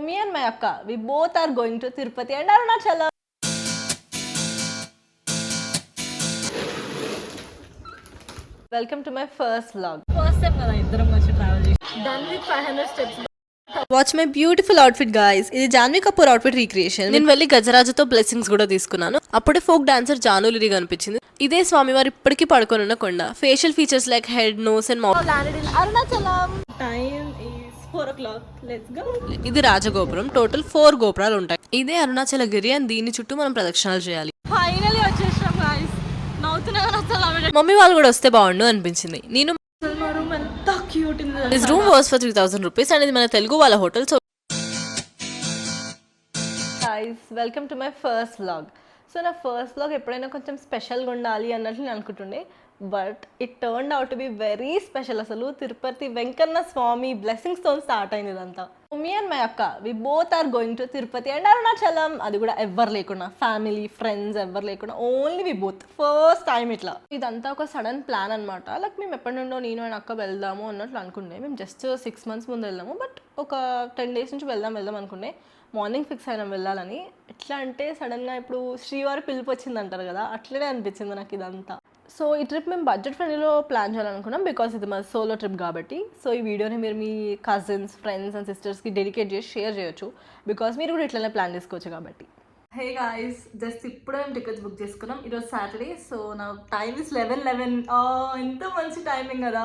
Me and my akka, we both are going to Tirupati and Arunachalam. Welcome to my first vlog. First time kada iddaram kalsi travel chesi. Done with 500 steps. Watch my beautiful outfit guys. ఇది Janhvi Kapoor outfit recreation. నేను వెళ్ళి గజరాజుతో blessings కూడా తీసుకున్నాను. అప్పుడే folk dancer Janu లిరి కనిపించింది. ఇదే స్వామివారు ఇప్పటికీ పడుకొని ఉన్న కొండ. Facial features like head, nose and mouth. Landed in Arunachalam. Time is 4 o'clock. Let's go. ఇది రాజగోపురం. టోటల్ 4 గోపురాలు ఉంటాయి. ఇదే అరుణాచలగిరి అని దీని చుట్టూ మనం ప్రదక్షిణాలు చేయాలి. Finally వచ్చేసాం guys. నవ్వుతున్నారు అసలు. మమ్మీ వాళ్ళు కూడా వస్తే బాగుండు అనిపించింది. నేను మా రూమ్ ఎంత క్యూట్ ఉంది. This room was for 3000 rupees and ఇది మన తెలుగు వాళ్ళ hotel. So guys, welcome to my first vlog. So నా ఫస్ట్ వ్లాగ్ ఎప్పుడైనా కొంచెం స్పెషల్గా ఉండాలి అన్నట్లు నేను అనుకుంటుండే, but it turned out to be very special. అసలు తిరుపతి వెంకన్న స్వామి బ్లెస్సింగ్స్తో స్టార్ట్ అయింది ఇదంతా. మీ అండ్ మై అక్క, we both are going to Tirupati and Arunachalam. అది కూడా ఎవ్వరు లేకుండా, ఫ్యామిలీ ఫ్రెండ్స్ ఎవ్వరు లేకుండా, only we both first time ఇట్లా. ఇదంతా ఒక సడన్ ప్లాన్ అనమాట. లైక్ మేము ఎప్పటి నుండో నేను అండ్ అక్క వెళ్దాము అన్నట్లు అనుకునే. మేము జస్ట్ 6 months ముందు వెళ్దాము, బట్ ఒక 10 days నుంచి వెళ్దాం అనుకునే. మార్నింగ్ ఫిక్స్ అయినా వెళ్ళాలని. ఎట్లా అంటే సడన్గా ఇప్పుడు శ్రీవారి పిలుపు వచ్చింది అంటారు కదా, అట్లనే అనిపించింది నాకు ఇదంతా. సో ఈ ట్రిప్ మేము బడ్జెట్ ఫ్రెండ్లీలో ప్లాన్ చేయాలనుకున్నాం, బికాస్ ఇది మా సోలో ట్రిప్ కాబట్టి. సో ఈ వీడియోని మీరు మీ కజిన్స్, ఫ్రెండ్స్ అండ్ సిస్టర్స్కి డెడికేట్ చేసి షేర్ చేయొచ్చు, బికాస్ మీరు కూడా ఇట్లనే ప్లాన్ చేసుకోవచ్చు కాబట్టి. హే గాయస్, జస్ట్ ఇప్పుడే మేము టికెట్స్ బుక్ చేసుకున్నాం. ఈరోజు సాటర్డే, సో నా టైమ్ ఇస్ 11. ఎంత మంచి టైమింగ్ కదా,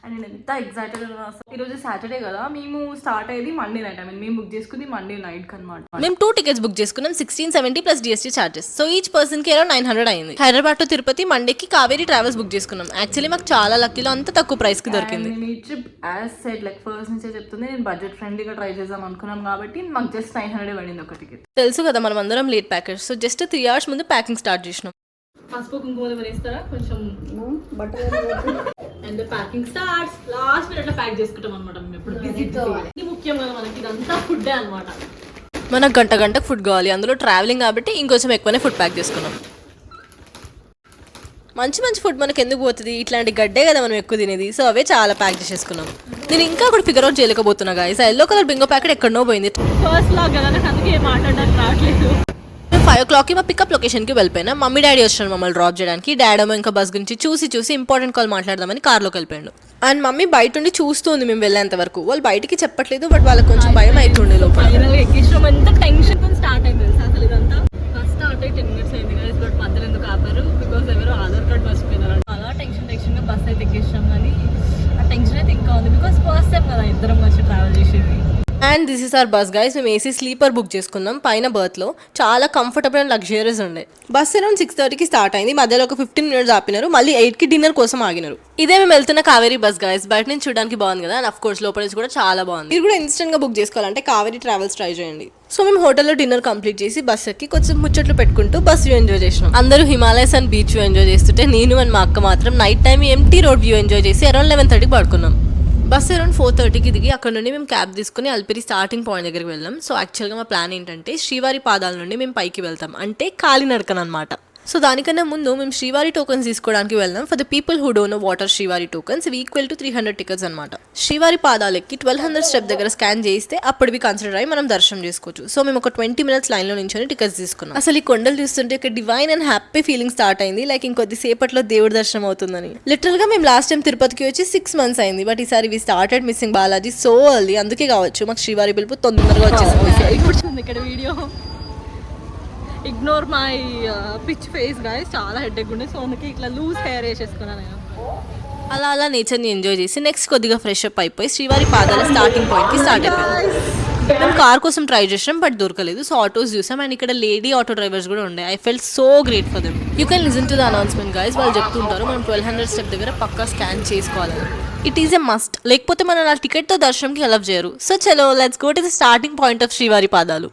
అండ్ నేను ఎంత ఎక్సైటెడ్ ఉన్నా. ఈరోజు సాటర్డే కదా, మేము స్టార్ట్ అయ్యేది మండే నైట్. మేము బుక్ చేసుకుంది మండే నైట్ అనమాట. మేము 2 tickets బుక్ చేసుకున్నాం, 1670 plus GST charges. So each person కి అరౌండ్ 900 అయింది. హైదరాబాద్ టు తిరుపతి మండేకి కావేరీ ట్రావెల్స్ బుక్ చేసుకున్నాం. యాక్చువల్లీ మాకు చాలా లక్కీలో అంత తక్కువ ప్రైస్ కి దొరికింది. మేము ఈ trip as said like first నుంచే చెప్తుంది, నేను బడ్జెట్ ఫ్రెండ్లీగా ట్రై చేద్దాం అనుకున్నాం కాబట్టి మాకు జస్ట్ 900 పడింది ఒక టికెట్. తెలుసు కదా మనం అందరం late packers, so just 3 hours ముందు ప్యాకింగ్ స్టార్ట్ చేసినాం. పసుపు కుంకుమ వేస్తారా కొంచెం and packing starts. Last minute లో ప్యాక్ చేసుకుంటాం అనమాట. మేము ఎప్పుడు ఇది ముఖ్యం కదా మనకి, ఇదంతా ఫుడ్ అనమాట. మనకు గంటకు ఫుడ్ కావాలి, అందులో ట్రావెలింగ్ కాబట్టి ఇంకొంచెం ఎక్కువనే ఫుడ్ ప్యాక్ చేసుకున్నాం. మంచి ఫుడ్ మనకు ఎందుకు పోతుంది, ఇట్లాంటి గడ్డే కదా మనం ఎక్కువ తినేది. సో అవే చాలా ప్యాక్ చేసేసుకున్నాం. నేను ఇంకా కూడా ఫిగర్ అవుట్ చేయలేకపోతున్నా guys. Yellow colour bingo packet ఎక్కడనో పోయింది. ఫస్ట్ లాగ్ కదా, నాకు అందుకే మాట్లాడడానికి రావట్లేదు. 5 o'clockకి మా పికప్ లొకేషన్కి వెళ్ళిపోయినా. మమ్మీ డాడీ వచ్చారు మమ్మల్ని డ్రాప్ చేయడానికి. డాడీ ఏమో ఇంకా బస్ గురించి చూసి ఇంపార్టెంట్ కాల్ మాట్లాడదామని కార్లోకి వెళ్ళిపోయాడు. అండ్ మమ్మీ బయట ఉండి చూస్తుంది మేము వెళ్ళేంత వరకు. వాళ్ళు బయటికి చెప్పట్లేదు, బట్ వాళ్ళకి కొంచెం భయం అవుతుండే లోపల. ఎంత టెన్షన్ తో స్టార్ట్ అయింది తెలుసా అసలు ఇదంతా. ఫస్ట్ స్టార్ట్ అయ్యి 10 minutes అయింది కదా, బట్ మధ్యలో ఎందుకు ఆపారు, బికాస్ ఎవరో ఆధార్ కార్డ్ మర్చిపోయినారు. అలా టెన్షన్ గా బస్ అయితే ఎక్కేసాం, కానీ ఆ టెన్షన్ అయితే ఇంకా ఉంది, బికాస్ ఫస్ట్ టైం కదా ఇద్దరం వచ్చి ట్రావెల్ చేసేది. And this is our bus guys. మేము ఏసీ స్లీపర్ బుక్ చేసుకున్నాం పైన బర్త్లో. చాలా కంఫర్టబుల్ అండ్ లగ్జరియస్ ఉండే. బస్ అరౌండ్ 6:30కి స్టార్ట్ అయింది. మధ్యలో ఒక 15 minutes ఆపినారు, మళ్ళీ 8కి డిన్నర్ కోసం ఆగినారు. ఇదే మేము వెళ్తున్న కావేరీ బస్ గైస్. బయట నుంచి చూడడానికి బాగుంది కదా, అండ్ అఫ్ కోర్స్ లోపల నుంచి కూడా చాలా బాగుంది. మీరు కూడా ఇన్స్టెంట్ గా బుక్ చేసుకోవాలంటే కావేరీ ట్రావెల్స్ ట్రై చేయండి. సో మేము హోటల్లో డిన్నర్ కంప్లీట్ చేసి బస్ ఎక్కి కొంచెం ముచ్చట్లు పెట్టుకుంటూ బస్ వ్యూ ఎంజాయ్ చేసినాం. అందరూ Himalayas and beach view enjoy చేస్తుంటే నేను అండ్ మా అక్క మాత్రం night time empty road view enjoy చేసి అరౌండ్ 11:30కి పడుకున్నాం. బస్ అరౌండ్ 4:30కి దిగి అక్కడ నుండి మేము క్యాబ్ తీసుకుని అల్పిరి స్టార్టింగ్ పాయింట్ దగ్గరికి వెళ్ళాం. సో యాక్చువల్గా మా ప్లాన్ ఏంటంటే శ్రీవారి పాదాల నుండి మేము పైకి వెళ్తాం, అంటే కాలినడకన అనమాట. సో దానికన్నా ముందు మేము శ్రీవారి టోకన్స్ తీసుకోవడానికి వెళ్దాం. For the people who don't know what are Srivari tokens, ఇవి ఈక్వల్ టు 300 tickets అనమాట. శ్రీవారి పాదాలకి 1200 స్టెప్ దగ్గర స్కాన్ చేస్తే అప్పటివి కన్సిడర్ అయ్యి మనం దర్శనం చేసుకోవచ్చు. సో మేము ఒక 20 minutes లైన్లో నించొని టికెట్స్ తీసుకున్నాం. అసలు ఈ కొండలు చూస్తుంటే ఒక divine and happy feeling start అయింది, లైక్ ఇంకొద్ది సేపట్లో దేవుడి దర్శనం అవుతుందని. లిటరల్ గా మేము లాస్ట్ టైం తిరుపతికి వచ్చి 6 months అయింది, బట్ ఈసారి we started missing Balaji so early. అందుకే కావచ్చు మాకు శ్రీవారి పిలుపు తొందరగా వచ్చేసింది. ఇక్కడ video ignore my pitch face guys, చాలా హెడ్ఏక్ ఉండే, సో అందుకే ఇట్లా లూజ్ హెయిర్ వేసేసుకున్నాను నేను. అలా నేచర్ని ఎంజాయ్ చేసి నెక్స్ట్ కొద్దిగా ఫ్రెష్ అప్ అయిపోయి శ్రీవారి పాదాల స్టార్టింగ్ పాయింట్కి స్టార్ట్ అయిపోయింది. మేము కార్ కోసం ట్రై చేసాం, బట్ దొరకలేదు. సో ఆటోస్ చూసాం, అండ్ ఇక్కడ లేడీ ఆటో డ్రైవర్స్ కూడా ఉండే. I felt so great for them. You can listen to the announcement guys. వాళ్ళు చెప్తుంటారు మనం 1200 స్టెప్ దగ్గర పక్కా స్కాన్ చేసుకోవాలని. ఇట్ ఈస్ ఎ మస్ట్, లేకపోతే మనం నా టికెట్తో దర్శనంకి అలౌ చేయరు. సో చలో let's go to the starting point of శ్రీవారి పాదాలు.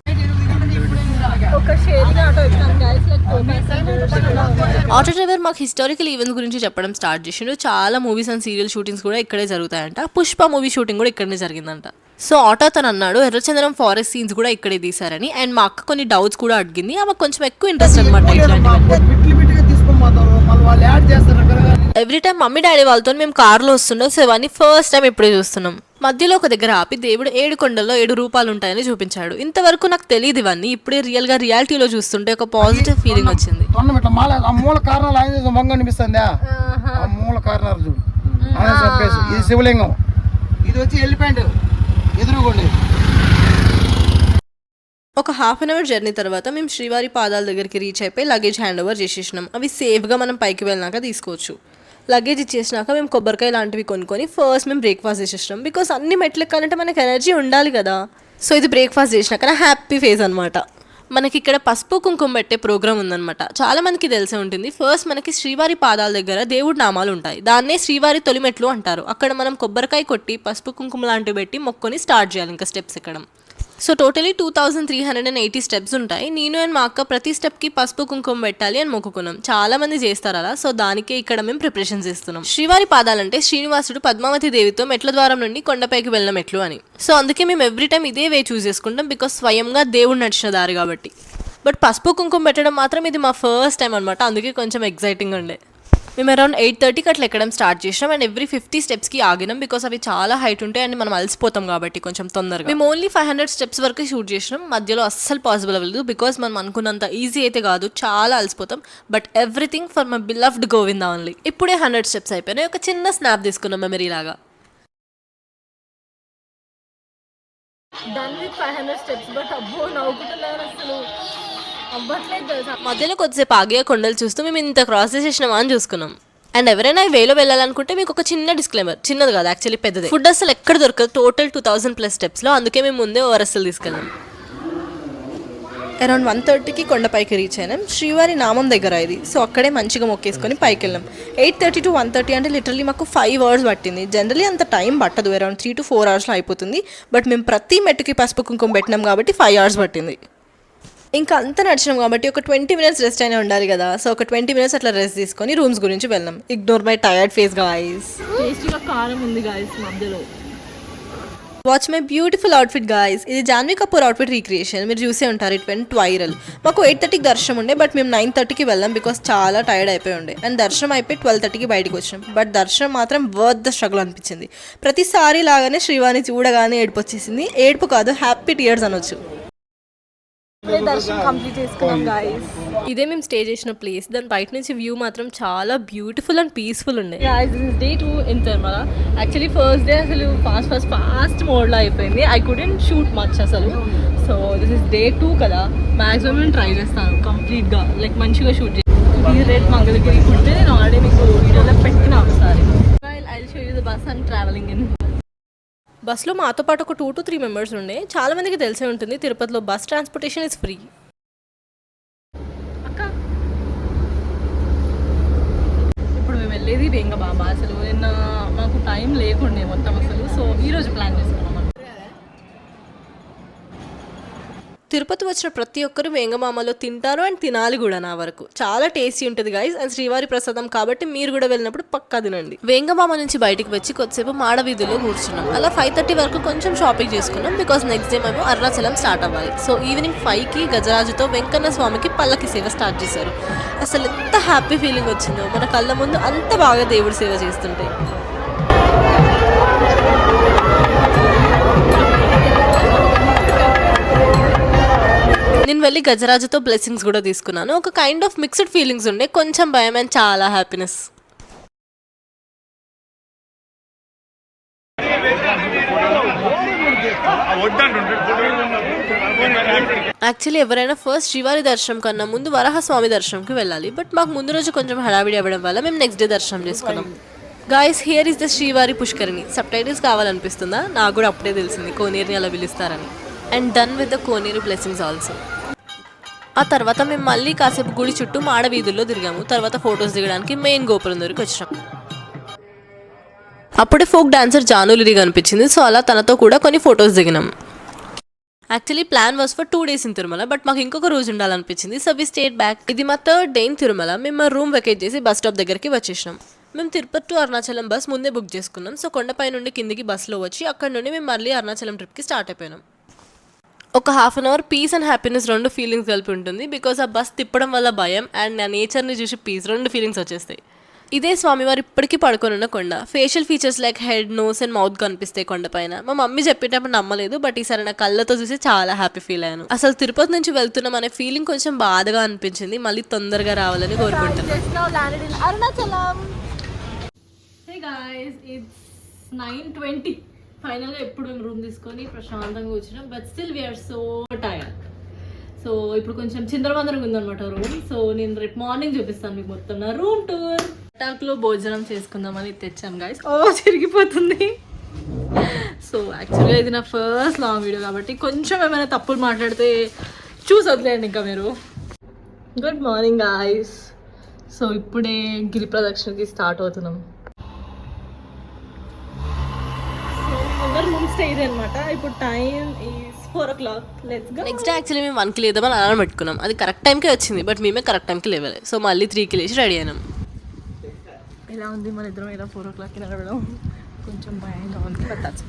ఆటో డ్రైవర్ మాకు హిస్టారికల్ ఈవెంట్స్ గురించి చెప్పడం స్టార్ట్ చేసిండు. చాలా మూవీస్ అండ్ సీరియల్ షూటింగ్స్ కూడా ఇక్కడే జరుగుతాయంట. పుష్ప మూవీ షూటింగ్ కూడా ఇక్కడనే జరిగిందంట. సో ఆటో తను అన్నాడు ఎర్రచందనం ఫారెస్ట్ సీన్స్ కూడా ఇక్కడే తీసారని. అండ్ మా అక్క కొన్ని డౌట్స్ కూడా అడిగింది, ఆమె కొంచెం ఎక్కువ ఇంట్రెస్ట్ అనమాట ఇట్లాంటివి. ఎవ్రీ టైం మమ్మీ డాడీ వాళ్ళతో మేము కార్లో వస్తుండే, సో ఇవన్నీ ఫస్ట్ టైం ఇప్పుడే చూస్తున్నాం. మధ్యలో ఒక దగ్గర ఆపి దేవుడు 7 కొండల్లో 7 రూపాలు ఉంటాయని చూపించాడు. ఇంతవరకు నాకు తెలియదు ఇవన్నీ, ఇప్పుడే రియాలిటీలో చూస్తుంటే ఒక పాజిటివ్ ఫీలింగ్ వచ్చింది. ఇట్లా మాల ఆ మూల కారణాలు ఆయన మంగ అనిపిస్తుంది. ఆ మూల కారణాలు చూడు, ఇది శివలింగం, ఇది వచ్చి ఎలిఫెంట్ ఎదురుగోండి. ఒక హాఫ్ అన్ అవర్ జర్నీ తర్వాత మేము శ్రీవారి పాదాల దగ్గరికి రీచ్ అయిపోయి లగేజ్ హ్యాండ్ ఓవర్ చేసేసినాం. అవి సేఫ్గా మనం పైకి వెళ్ళినాక తీసుకోవచ్చు. లగేజ్ ఇచ్చేసినాక మేము కొబ్బరికాయ లాంటివి కొనుక్కొని ఫస్ట్ మేము బ్రేక్ఫాస్ట్ చేసేసినాం. బికాస్ అన్ని మెట్లు ఎక్కాలంటే మనకి ఎనర్జీ ఉండాలి కదా. సో ఇది బ్రేక్ఫాస్ట్ చేసినాక నా హ్యాపీ ఫేస్ అనమాట. మనకి ఇక్కడ పసుపు కుంకుమ పెట్టే ప్రోగ్రామ్ ఉందన్నమాట. చాలా మందికి తెలిసే ఉంటుంది. ఫస్ట్ మనకి శ్రీవారి పాదాల దగ్గర దేవుడి నామాలు ఉంటాయి, దాన్నే శ్రీవారి తొలిమెట్లు అంటారు. అక్కడ మనం కొబ్బరికాయ కొట్టి పసుపు కుంకుమ లాంటివి పెట్టి మొక్కొని స్టార్ట్ చేయాలి ఇంకా స్టెప్స్ ఎక్కడం. సో టోటలీ 2380 స్టెప్స్ ఉంటాయి. నేను అండ్ మా అక్క ప్రతి స్టెప్కి పసుపు కుంకుమ పెట్టాలి అని మొక్కుకున్నాం. చాలా మంది చేస్తారు అలా. సో దానికే ఇక్కడ మేము ప్రిపరేషన్ చేస్తున్నాం. శ్రీవారి పాదాలంటే శ్రీనివాసుడు పద్మావతి దేవితో మెట్ల ద్వారం నుండి కొండపైకి వెళ్ళిన మెట్లు అని. సో అందుకే మేము ఎవ్రీ టైం ఇదే వే చూస్ చేసుకుంటాం, బికాస్ స్వయంగా దేవుడు నడిచిన దారి కాబట్టి. బట్ పసుపు కుంకుమ పెట్టడం మాత్రం ఇది మా ఫస్ట్ టైం అనమాట, అందుకే కొంచెం ఎగ్జైటింగ్ ఉండే. మేము అరౌండ్ 8:30కి అట్లా ఎక్కడం స్టార్ట్ చేసినాం. అండ్ ఎవ్రీ 50 స్టెప్స్కి ఆగినాం, బికాస్ అవి చాలా హైట్ ఉంటాయి అండ్ మనం అలసిపోతాం కాబట్టి కొంచెం తొందరగా. మేము ఓన్లీ 500 స్టెప్స్ వరకు షూట్ చేసినాం. మధ్యలో అస్సలు పాసిబుల్ అవ్వలేదు, బికాస్ మనం అనుకున్నంత ఈజీ అయితే కాదు, చాలా అలసిపోతాం. But everything for my beloved Govinda only. ఇప్పుడే 100 స్టెప్స్ అయిపోయినాయి. ఒక చిన్న స్నాప్ తీసుకున్నాం మెమరీ లాగా. Done with 500 steps. బట్ అబ్బో నవ్వుకుంటున్నారు అసలు, అవ్వట్లేదు తెలుసా. మధ్యలో కొద్దిసేపు ఆగే కొండలు చూస్తూ మేము ఇంత క్రాస్ చేసేసినామా అని చూసుకున్నాం. అండ్ ఎవరైనా ఈ వేలో వెళ్ళాలనుకుంటే మీకు ఒక చిన్న డిస్క్లైమర్, చిన్నది కాదు యాక్చువల్లీ పెద్దది. ఫుడ్ అసలు ఎక్కడ దొరకదు, టోటల్ 2000+ స్టెప్స్లో. అందుకే మేము ముందే ఓఆర్ఎస్ఎల్ తీసుకెళ్ళాం. అరౌండ్ 1:30కి కొండపైకి రీచ్ అయినాం. శ్రీవారి నామం దగ్గర ఇది. సో అక్కడే మంచిగా మొక్కేసుకొని పైకి వెళ్ళాం. 8:30 to 1:30 అంటే లిటరల్లీ మాకు 5 hours పట్టింది. జనరలీ అంత టైం పట్టదు, అరౌండ్ 3 to 4 hours అయిపోతుంది. బట్ మేము ప్రతి మెట్టుకి పసుపు కుంకుమ పెట్టినాం కాబట్టి 5 hours పట్టింది. ఇంకా అంతా నడిచినాం కాబట్టి ఒక 20 minutes రెస్ట్ అయినా ఉండాలి కదా. సో ఒక 20 minutes అట్లా రెస్ట్ తీసుకొని రూమ్స్ గురించి వెళ్ళాం. Ignore my tired face guys. టేస్టీగా కారం ఉంది గాయ్స్ మధ్యలో. Watch my beautiful outfit guys. ఇది జాన్వీ కపూర్ అవుట్ఫిట్ రీక్రియేషన్. మీరు చూసే ఉంటారు, ఇట్ వెంట్ వైరల్. మాకు 8:30కి దర్శనం ఉండే, బట్ మేము 9:30కి వెళ్ళాం బికాస్ చాలా టైర్డ్ అయిపోయి ఉండే. అండ్ దర్శనం అయిపోయి 12:30కి బయటకు వచ్చినాం. బట్ దర్శనం మాత్రం వర్త్ ద స్ట్రగుల్ అనిపించింది. ప్రతిసారి లాగానే శ్రీవాణి చూడగానే ఏడుపు వచ్చేసింది. ఏడుపు కాదు, హ్యాపీ టీయర్స్ అనొచ్చు. దర్శనం కంప్లీట్ చేసుకున్నాం గాయ్స్. ఇదే మేము స్టే చేసిన ప్లేస్. దాని బయట నుంచి వ్యూ మాత్రం చాలా బ్యూటిఫుల్ అండ్ పీస్ఫుల్ ఉండే. Guys this is day 2 in Tirumala. Actually first day అసలు ఫాస్ట్ మోడ్లో అయిపోయింది. ఐ కుడెంట్ షూట్ మచ్ అసలు. సో దిస్ ఇస్ డే 2 కదా, మ్యాక్సిమం నేను ట్రై చేస్తాను కంప్లీట్గా లైక్ మంచిగా షూట్ చేస్తాను. ఈ రెడ్ మంగళగిరి ఫుడ్ నేను ఆల్రెడీ మీకు వీడియోలో పెట్టిన ఒకసారి. I show you the bus and travelling in. బస్లో మాతో పాటు ఒక 2 to 3 members ఉండే. చాలా మందికి తెలిసే ఉంటుంది, తిరుపతిలో బస్ ట్రాన్స్పోర్టేషన్ ఇస్ ఫ్రీ. అక్క ఇప్పుడు మేము వెళ్ళేది వేంగబాబా. అసలు నిన్న మాకు టైం లేకుండే మొత్తం అసలు. సో ఈరోజు ప్లాన్ చేసుకున్నాం. తిరుపతి వచ్చిన ప్రతి ఒక్కరు వేంగమామలో తింటారు అండ్ తినాలి కూడా. నా వరకు చాలా టేస్టీ ఉంటుంది గైస్. అండ్ శ్రీవారి ప్రసాదం కాబట్టి మీరు కూడా వెళ్ళినప్పుడు పక్కా తినండి. వేంగమామ నుంచి బయటికి వచ్చి కొద్దిసేపు మాడవీధిలో కూర్చున్నాం. అలా 5:30 వరకు కొంచెం షాపింగ్ చేసుకున్నాం, బికాస్ నెక్స్ట్ డే మేము అరుణాచలం స్టార్ట్ అవ్వాలి. సో ఈవినింగ్ 5కి గజరాజుతో వెంకన్న స్వామికి పల్లకి సేవ స్టార్ట్ చేశారు. అసలు ఎంత హ్యాపీ ఫీలింగ్ వచ్చిందో మన కళ్ళ ముందు అంత బాగా దేవుడి సేవ చేస్తుంటే. నేను వెళ్ళి గజరాజుతో బ్లెస్సింగ్స్ కూడా తీసుకున్నాను. ఒక కైండ్ ఆఫ్ మిక్స్డ్ ఫీలింగ్స్ ఉండే, కొంచెం భయం అండ్ చాలా హ్యాపీనెస్. యాక్చువల్లీ ఎవరైనా ఫస్ట్ శ్రీవారి దర్శనం కన్నా ముందు వరాహస్వామి దర్శనంకి వెళ్ళాలి. బట్ మాకు ముందు రోజు కొంచెం హడావిడి అవ్వడం వల్ల మేము నెక్స్ట్ డే దర్శనం చేసుకున్నాం. గాయస్ హియర్ ఇస్ ద శ్రీవారి పుష్కరిణి. సబ్‌టైటిల్స్ కావాలనిపిస్తుందా? నాకు కూడా అప్పుడే తెలిసింది కోనేరుని అలా పిలుస్తారని. And done with the Koneru blessings also. ఆ తర్వాత మేము మళ్ళీ కాసేపు గుడి చుట్టూ మాడవీధుల్లో తిరిగాము. తర్వాత ఫొటోస్ దిగడానికి మెయిన్ గోపురం దగ్గరికి వచ్చినాం. అప్పుడే ఫోక్ డాన్సర్ జానులిరి కనిపించింది. సో అలా తనతో కూడా కొన్ని ఫొటోస్ దిగినాం. Actually plan was for 2 days in Tirumala, but మాకు ఇంకొక రోజు ఉండాలనిపించింది. So we stayed back. ఇది మా 3rd day ఇన్ తిరుమల. మేము మా రూమ్ వెకేట్ చేసి బస్ స్టాప్ దగ్గరికి వచ్చేసినాం. మేము తిరుపతి టు అరుణాచలం బస్ ముందే బుక్ చేసుకున్నాం. సో కొండపై నుండి కిందికి బస్సులో వచ్చి అక్కడ నుండి మేము మళ్ళీ అరుణాచలం ట్రిప్కి స్టార్ట్ అయిపోయినాం. ఒక half an hour piece and happiness రెండు ఫీలింగ్స్ కలిపి ఉంటుంది. బికాస్ ఆ బస్ తిప్పడం వల్ల భయం అండ్ ఆ నేచర్ని చూసి పీస్ రెండు ఫీలింగ్స్ వచ్చేస్తాయి. ఇదే స్వామివారు ఇప్పటికీ పడుకొని ఉన్న కొండ. Facial features like head, nose and mouth కనిపిస్తాయి కొండ పైన. మా మమ్మీ చెప్పేటప్పుడు నమ్మలేదు, బట్ ఈసారి నా కళ్ళతో చూసి చాలా హ్యాపీ ఫీల్ అయ్యాను. అసలు తిరుపతి నుంచి వెళ్తున్నాం అనే ఫీలింగ్ కొంచెం బాధగా అనిపించింది. మళ్ళీ తొందరగా రావాలని కోరుకుంటున్నాను. Hey guys, it's 9:20. ఫైనల్గా ఎప్పుడు మేము రూమ్ తీసుకొని ప్రశాంతంగా కూర్చున్నాం, but still we are so tired. So ఇప్పుడు కొంచెం చిందరవందరంగా ఉందన్నమాట రూమ్. సో నేను రేపు మార్నింగ్ చూపిస్తాను మీకు మొత్తం నా రూమ్ టూర్. లో భోజనం చేసుకుందామని తెచ్చాం గైస్. చిరిగిపోతుంది. సో యాక్చువల్గా ఇది నా ఫస్ట్ లాంగ్ వీడియో కాబట్టి కొంచెం ఏమైనా తప్పులు మాట్లాడితే చూసి వదిలేయండి ఇంకా మీరు. Good morning guys. సో ఇప్పుడే గిరి ప్రదక్షిణకి స్టార్ట్ అవుతున్నాం. రూమ్ స్టే ఇది అనమాట. ఇప్పుడు time is 4 o'clock. Let's go. Next day actually మేము 1కి లేదామని అలారం పెట్టుకున్నాం. అది కరెక్ట్ టైంకే వచ్చింది, బట్ మేమే కరెక్ట్ టైంకి లేవాలి. సో మళ్ళీ 3కి లేచి రెడీ అయినాం. ఎలా ఉంది మన ఇద్దరం ఇలా 4 o'clockకి నడవడం? కొంచెం భయంగా ఉంది, బట్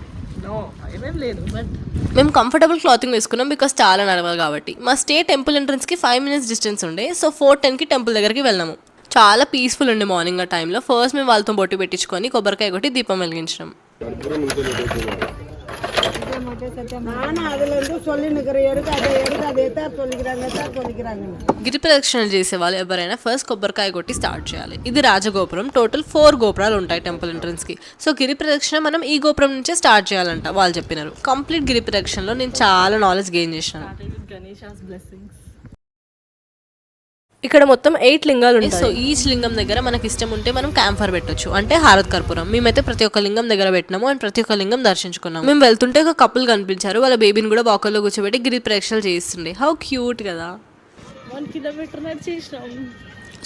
భయమేం లేదు. బట్ మేము కంఫర్టబుల్ క్లాతింగ్ వేసుకున్నాం బికాస్ చాలా నడవాలి కాబట్టి. మా స్టే టెంపుల్ ఎంట్రన్స్కి 5 minutes డిస్టెన్స్ ఉండే. సో 4:10కి టెంపుల్ దగ్గరికి వెళ్ళాము. చాలా పీస్ఫుల్ ఉండే మార్నింగ్ ఆ టైంలో. ఫస్ట్ మేము వాళ్ళతో బొట్టు పెట్టించుకొని కొబ్బరికాయ కొట్టి దీపం వెలిగించడం. గిరి ప్రదక్షిణలు చేసే వాళ్ళు ఎవరైనా ఫస్ట్ కొబ్బరికాయ కొట్టి స్టార్ట్ చేయాలి. ఇది రాజగోపురం. టోటల్ 4 గోపురాలు ఉంటాయి టెంపుల్ ఎంట్రన్స్ కి. సో గిరి ప్రదక్షిణ మనం ఈ గోపురం నుంచే స్టార్ట్ చేయాలంట వాళ్ళు చెప్పినారు. కంప్లీట్ గిరి ప్రదక్షిణలో నేను చాలా నాలెడ్జ్ గెయిన్ చేశాను. ఇక్కడ మొత్తం 8 లింగాలు ఉంటాయి. సో ఈచ్ లింగం దగ్గర మనకి ఇష్టం ఉంటే మనం క్యాంప్ ఫైర్ పెట్టొచ్చు, అంటే హారత్ కర్పూరం. మేమైతే ప్రతి ఒక్క లింగం దగ్గర పెట్టినాము అండ్ ప్రతి ఒక్క లింగం దర్శించుకున్నాము. మేము వెళ్తుంటే ఒక కపుల్ కనిపించారు. వాళ్ళ బేబీని కూడా బాకల్లో కూర్చోబెట్టి గిరి ప్రదక్షిణలు చేయిస్తుండే. హౌ క్యూట్ కదా. 1 kilometer నడిచేసినాం.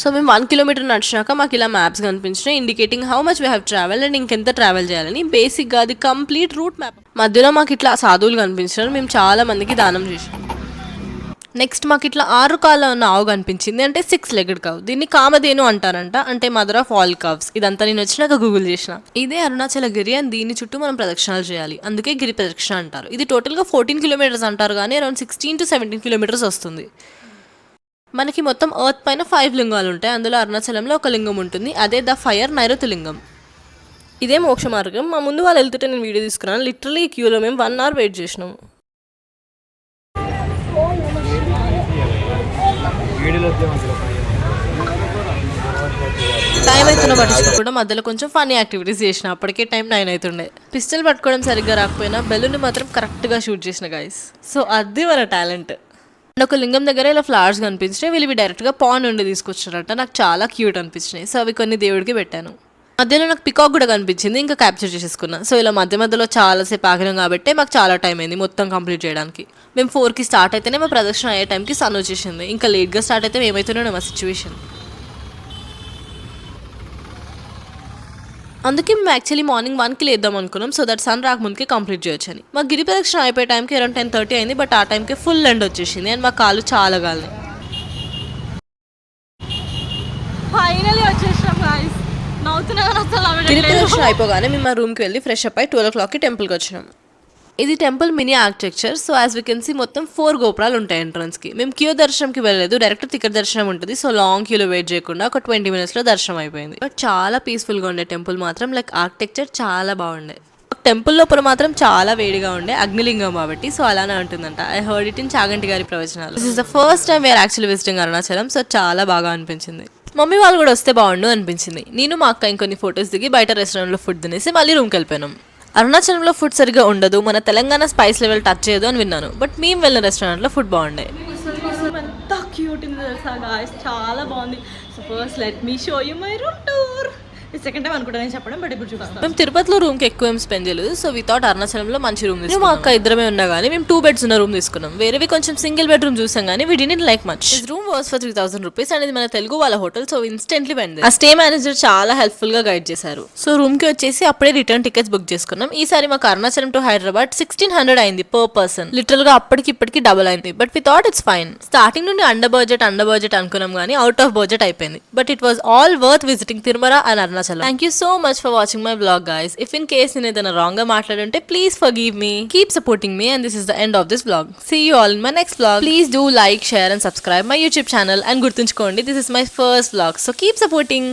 సో మేము 1 kilometer నడిచినాక మాకు ఇలా మ్యాప్స్ కనిపించినాయి, indicating how much we have travel and ఇంకెంత ట్రావెల్ చేయాలని. బేసిక్గా అది కంప్లీట్ రూట్ మ్యాప్. మధ్యలో మాకు ఇట్లా సాధువులు కనిపించినారు. మేము చాలా మందికి దానం చేసాం. నెక్స్ట్ మాకు ఇట్లా 6 కాళ్ళ ఉన్న ఆవు కనిపించింది, అంటే 6-legged cow. దీన్ని కామధేను అంటారంట, అంటే మదర్ ఆఫ్ ఆల్ కవ్స్. ఇదంతా నేను వచ్చినాక గూగుల్ చేసిన. ఇదే అరుణాచలగిరి అని దీని చుట్టూ మనం ప్రదక్షిణాలు చేయాలి, అందుకే గిరి ప్రదక్షిణ అంటారు. ఇది టోటల్గా 14 kilometers అంటారు, కానీ అరౌండ్ 16 to 17 kilometers వస్తుంది. మనకి మొత్తం ఎర్త్ పైన 5 లింగాలు ఉంటాయి. అందులో అరుణాచలంలో ఒక లింగం ఉంటుంది, అదే ద ఫైర్ నైరుతి లింగం. ఇదే మోక్ష మార్గం. మా ముందు వాళ్ళు వెళ్తుంటే నేను వీడియో తీసుకున్నాను. లిటరలీ ఈ క్యూలో మేము 1 hour వెయిట్ చేసినాము. టైం అవుతున్న పట్టించుకోకుండా మధ్యలో కొంచెం ఫన్నీ యాక్టివిటీస్ చేసిన. అప్పటికే టైం 9 అవుతుండే. పిస్టల్ పట్టుకోవడం సరిగ్గా రాకపోయినా బెలూన్ మాత్రం కరెక్ట్గా షూట్ చేసిన గైస్. సో అది మన టాలెంట్. ఒక లింగం దగ్గర ఇలా ఫ్లవర్స్ కనిపించినాయి. వీళ్ళు డైరెక్ట్గా పాండ్ నుండి తీసుకొచ్చారట. నాకు చాలా క్యూట్ అనిపించినాయి. సో అవి కొన్ని దేవుడికి పెట్టాను. మధ్యలో నాకు పికాక్ కూడా కనిపించింది, ఇంకా క్యాప్చర్ చేసేసుకున్నా. సో ఇలా మధ్యలో చాలాసేపు ఆగినాం కాబట్టి మాకు చాలా టైం అయింది మొత్తం కంప్లీట్ చేయడానికి. మేము 4కి స్టార్ట్ అయితేనే మా ప్రదర్శన అయ్యే టైంకి సన్ వచ్చేసింది. ఇంకా లేట్గా స్టార్ట్ అయితే ఏమవుతున్నాడో మా సిచ్యువేషన్. అందుకే మేము యాక్చువల్లీ మార్నింగ్ 1కి లేద్దాం అనుకున్నాం, సో దట్ సన్ రాకముందుకే కంప్లీట్ చేయొచ్చు అని. మా గిరి ప్రదక్షిణ అయిపోయే టైంకి అరౌండ్ 10:30 అయింది, బట్ ఆ టైంకి ఫుల్ ఎండ్ వచ్చేసింది అండ్ మా కాళ్ళు చాలా గాలినాయి. ఫైనలీ వచ్చేసాం గాయ్స్. గిరి ప్రదక్షిణ అయిపోగానే మేము మా రూమ్కి వెళ్ళి ఫ్రెష్ అప్ అయి 12 o'clockకి టెంపుల్కి వచ్చినాం. ఇది temple mini architecture. So as we can see మొత్తం 4 గోపురాలు ఉంటాయి ఎంట్రన్స్కి. మేము క్యూ దర్శనంకి వెళ్ళలేదు, డైరెక్ట్ టికెట్ దర్శనం ఉంటుంది. సో లాంగ్ క్యూలో వెయిట్ చేయకుండా ఒక 20 minutesలో దర్శనం అయిపోయింది. బట్ చాలా పీస్ఫుల్గా ఉండే టెంపుల్ మాత్రం. లైక్ ఆర్కిటెక్చర్ చాలా బాగుండే. టెంపుల్ లోపల మాత్రం చాలా వేడిగా ఉండే, అగ్నిలింగం కాబట్టి. సో అలానే ఉంటుందంట. I heard it in Chaganti గారి ప్రవచనాలు. This is the first time we are actually visiting Arunachalam. So చాలా బాగా అనిపించింది. మమ్మీ వాళ్ళు కూడా వస్తే బాగుండు అనిపించింది. నేను మా అక్క ఇంకొన్ని ఫొటోస్ దిగి బయట రెస్టారెంట్లో ఫుడ్ తినేసి మళ్ళీ రూమ్కి వెళ్ళిపోయాం. అరుణాచలంలో ఫుడ్ సరిగ్గా ఉండదు, మన తెలంగాణ స్పైస్ లెవెల్ టచ్ చేయదు అని విన్నాను. బట్ మేము వెళ్ళిన రెస్టారెంట్లో ఫుడ్ బాగుండే. ఎంత క్యూట్ ఉంది తెలుసా గాయ్స్, చాలా బాగుంది. So first let me show you my room tour. ఈ సెకండ్ టైం అనుకుంటానని చెప్పడం, బట్ ఇప్పుడు చూస్తాం. మేము తిరుపతిలో రూమ్కి ఎక్కువ ఏం స్పెండ్ చేయలేదు. సో వితౌట్ అరుణాచలంలో మంచి రూమ్ తీసుకున్నాం. మా అక్క ఇద్దరమే ఉన్నా కానీ మేము 2 beds ఉన్న రూమ్ తీసుకున్నాం. వేరేవి కొంచెం సింగిల్ బెడ్రూమ్ చూసాం కానీ we didn't like much. This room was for 3,000 rupees అనేది మన తెలుగు వాళ్ళ హోటల్. సో ఇన్స్టెంట్లీ వెండి. ఆ స్టే మేనేజర్ చాలా హెల్ప్ఫుల్ గా గైడ్ చేశారు. సో రూమ్ కి వచ్చేసి అప్పుడే రిటర్న్ టికెట్స్ బుక్ చేసుకున్నాం. ఈసారి మాకు అరుణాచలం టు హైదరాబాద్ 1600 అయింది పర్ పర్సన్. లిటరల్ గా అప్పటికి ఇప్పటికి డబుల్ అయింది. But we thought it's fine. Starting నుండి అండర్ బడ్జెట్ అనుకున్నాం కానీ అవుట్ ఆఫ్ బడ్జెట్ అయిపోయింది. But it was all worth visiting Tirumala and Arunachalam. Thank you so much for watching my vlog guys. If in case నేను ఏదైనా wrong గా మాట్లాడుంటే please forgive me. Keep supporting me and this is the end of this vlog. See you all in my next vlog. Please do like, share and subscribe my YouTube channel and గుర్తుంచుకోండి this is my first vlog. So keep supporting.